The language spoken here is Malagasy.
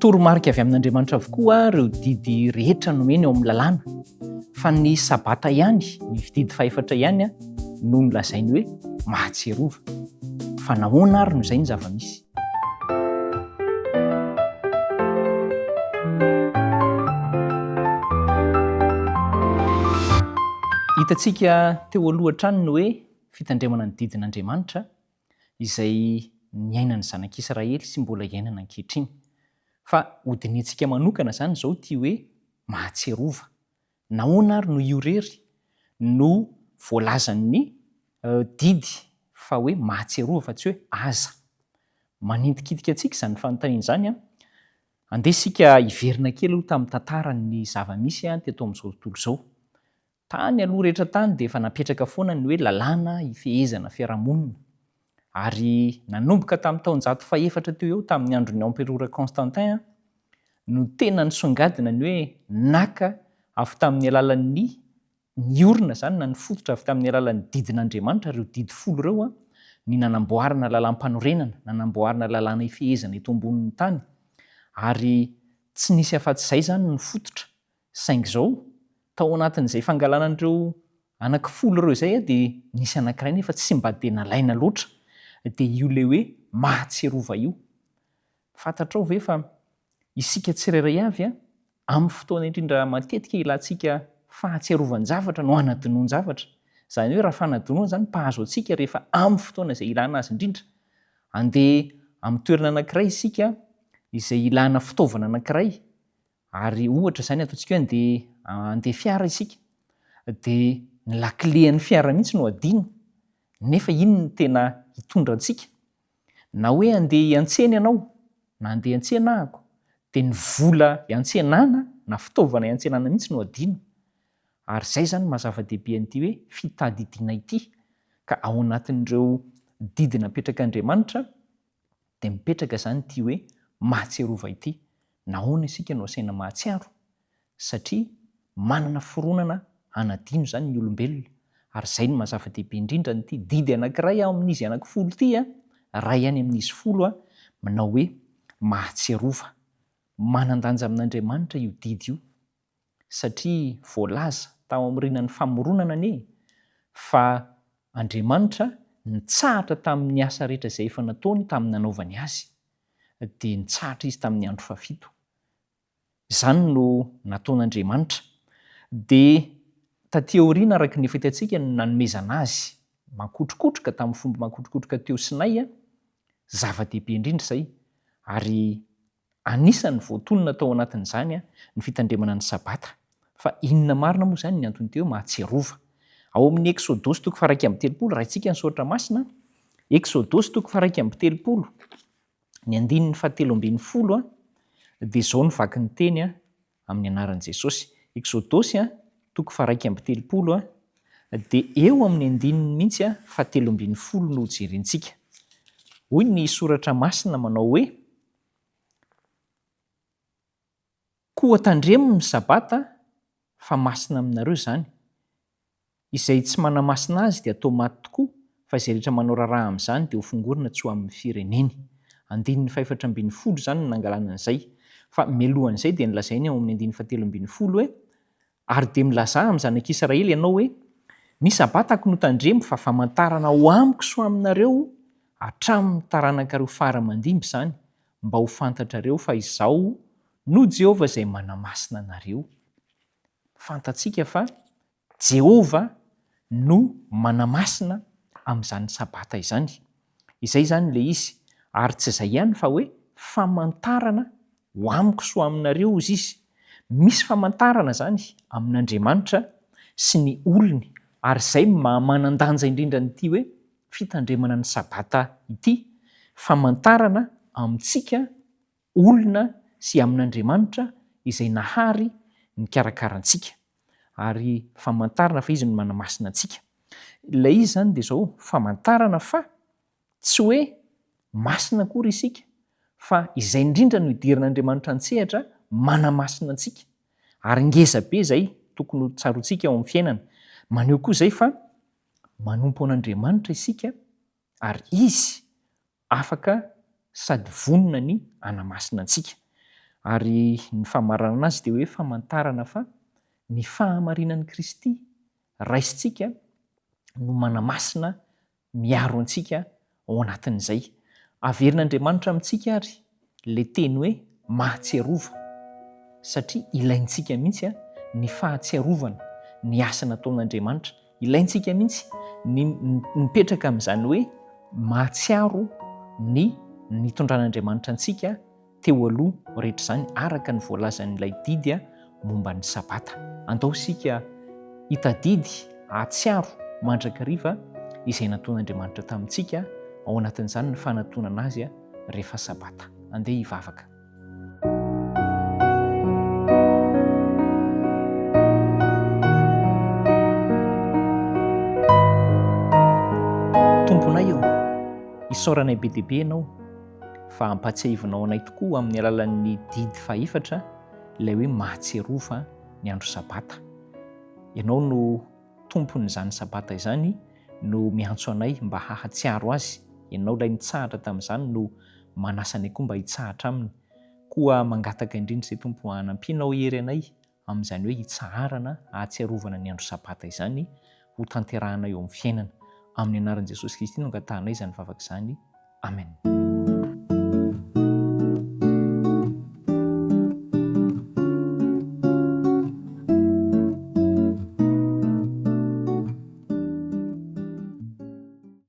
toromarika avy amin'Andriamanitra avokoa ireo didy rehetra nomeny eo amin'ny lalàna, fa ny sabata ihany, ny didy fahefatra ihany no nolazainy hoe mahatsiarova. Fa nahoana ary no izay ny zava-misy? Hitantsika teo aloha hatrany ny hoe fitandremana ny didin'Andriamanitra izay niainan'ny zanak'Israely sy mbola iainana ankehitriny. Fa hodinitsika manokana izany izao tia hoe mahatsiarova. Nahoana ary no io rery no voalazan'ny didy fa hoe mahatsiarova fa tsy hoe aza. Manintikitika antsika izany fanontaniana izany. Andeha isika hiverina kely aloha tamin'ny tantaran'ny zava-misy teto amin'izao tontolo izao. Tany aloha rehetra tany dia efa napetraka foana ny hoe lalàna hifehezana fiarahamonina. Ary nanomboka tamin'ny taonjato fahefatra teo eo tamin'ny andron'ny Emperora Constantin no tena nisongadina ny hoe naka avy tamin'ny alalan'ny niorina izany na nifototra avy tamin'ny alalan'ny didin'Andriamanitra ireo didy folo ireo ny nanamboarana lalam-panorenana, nanamboarana lalàna hifehezana eto ambonin'ny tany. Ary tsy nisy afa-tsy izay izany ny fototra, saingy izao tao anatin'izay fangalanan'ireo anankifolo ireo izay dia nisy anankiray nefa tsy mba dia nalaina loatra. Dia io ilay hoe mahatsiarova io. Fantatrao ve fa isika tsirairay avy amin'ny fotoana indrindra matetika ilantsika fahatsiarovan'ny-javatra no hanadinoan-javatra. Izany hoe raha fanadinoana izany mpahazo antsika rehefa amin'ny fotoana izay ilana azy indrindra. Andeha amin'ny toerana anankiray isika izay ilana fitaovana anankiray, ary ohatra izany ataontsika hoe andeha fiara isika, dia ny laklean'ny fiara mihitsy no adino, nefa iny ny tena hitondra antsika. Na hoe andeha hiantsena ianao, na andeha hiantsenahako, dia ny vola hiantsenana na fitaovana hiantsenana mihitsy no adino. Ary izay izany mahazava-dehibe an'ity hoe fitadidiana ity. Ka ao anatin'ireo didy napetrak'Andriamanitra dia mipetraka izany ity hoe mahatsiarova ity. Nahoana isika no asaina mahatsiaro? Satria manana foronana hanadino izany ny olombelona. Ary izay no mahazava-dehibe indrindra n'ity didy anankiray ao amin'izy anankifolo ity, ray any amin'izy folo manao hoe mahatsiarova. Manan-danja amin'Andriamanitra io didy io, satria voalaza tao amin'ny rinan'ny famoronana fa Andriamanitra nitsahatra tamin'ny asa rehetra izay efa nataony tamin'ny nanaovany azy, dia nitsahatra izy tamin'ny andro fafito. Izany no nataon'Andriamanitra. Dia taty aoriana araka ny efa hitantsika no nanomezana azy makotrokotroka tamin'ny fomba makotrokotroka teo Sinay, zava-dehibe indrindra izay. Ary anisan'ny voatonona tao anatin'izany ny fitandremana ny sabata. Fa inona marina moa izany ny antony teo mahatsiarova? Ao amin'ny Eksôdôsy 1:30 raha isika ny saotra masina, Eksôdôsy 1:30 ny andininy 17 dia izao no vaky ny teny amin'ny anaran'i Jesosy. Eksôdôsy 1:30 dia eo amin'ny andininy mihitsy 17 no jerentsika. Hoy ny soratra masina manao hoe: koa tandremo ny sabata fa masina aminareo izany. Izay tsy manamasina azy dia atao maty tokoa, fa izay rehetra manao raharaha amin'izany dia ho fongorina tsy ho amin'ny fireneny. Andininy 14 izany no nangalana an'izay. Fa mialohan'izay dia nilazainy ao amin'ny andininy 17 hoe: ary dia milaza amin'ny zanak'Israely ianao hoe ny sabatako no tandremo fa famantarana ho amiko sy ho aminareo hatramin'ny taranaka faramandimby izany, mba ho fantatrareo fa izaho no Jehovah izay manamasina anareo. Fantatsika fa Jehovah no manamasina amin'izany sabata izany. Izay izany ilay izy. Ary tsy izay ihany fa hoe famantarana ho amiko sy ho aminareo izy izy. Misy famantarana izany amin'Andriamanitra sy ny olony. Ary izay manan-danja indrindra n'ity hoe fitandremana ny sabata ity. Famantarana amintsika olona sy amin'Andriamanitra izay nahary ny karakarantsika. Ary famantarana fa izy no manamasina antsika. Ilay izy izany dia izao famantarana fa tsy hoe masina akory isika, fa izay indrindra no hidiran'Andriamanitra an-tsehatra manamasina antsika. Ary ngeza be izay tokony ho tsaroantsika ao amin'ny fiainana. Maneho koa izay fa manompo an'Andriamanitra isika ary izy afaka sady vonona ny hanamasina antsika. Ary ny famarana anazy dia hoe famantarana fa ny fahamarinan'i Kristy raisintsika no manamasina miaro antsika ao anatin'izay. Averin'Andriamanitra amintsika ary ilay teny hoe mahatsiarova, satria ilaintsika mihitsy ny fahatsiarovana, ny asa nataon'Andriamanitra. Ilaintsika mihitsy ny mipetraka amin'izany hoe mahatsiaro ny nitondran'Andriamanitra antsika teo aloha rehetra izany, araka ny voalazan'ilay didy momba ny sabata. Andao isika hitadidy, hatsiaro mandrakariva izay nataon'Andriamanitra tamintsika, ao anatin'izany ny fanantonana azy rehefa sabata. Andeha hivavaka. Tomponay eo, isaoranay be dia be ianao fa ampatsiahivinao anay tokoa amin'ny alalan'ny didy fahefatra ilay hoe mahatsiarova ny andro sabata. Ianao no tompon'izany sabata izany no miantso anay mba hahatsiaro azy. Ianao ilay nitsahatra tamin'izany no manasa anay koa mba hitsahatra aminy. Koa mangataka indrindra izay Tompo hanampianao hery anay amin'izany hoe hitsaharana, hahatsiarovana ny andro sabata izany ho tanterahana eo amin'ny fiainana. Amin'ny anaran'i Jesosy Kristy no angatahana izany vavaka izany. Amen.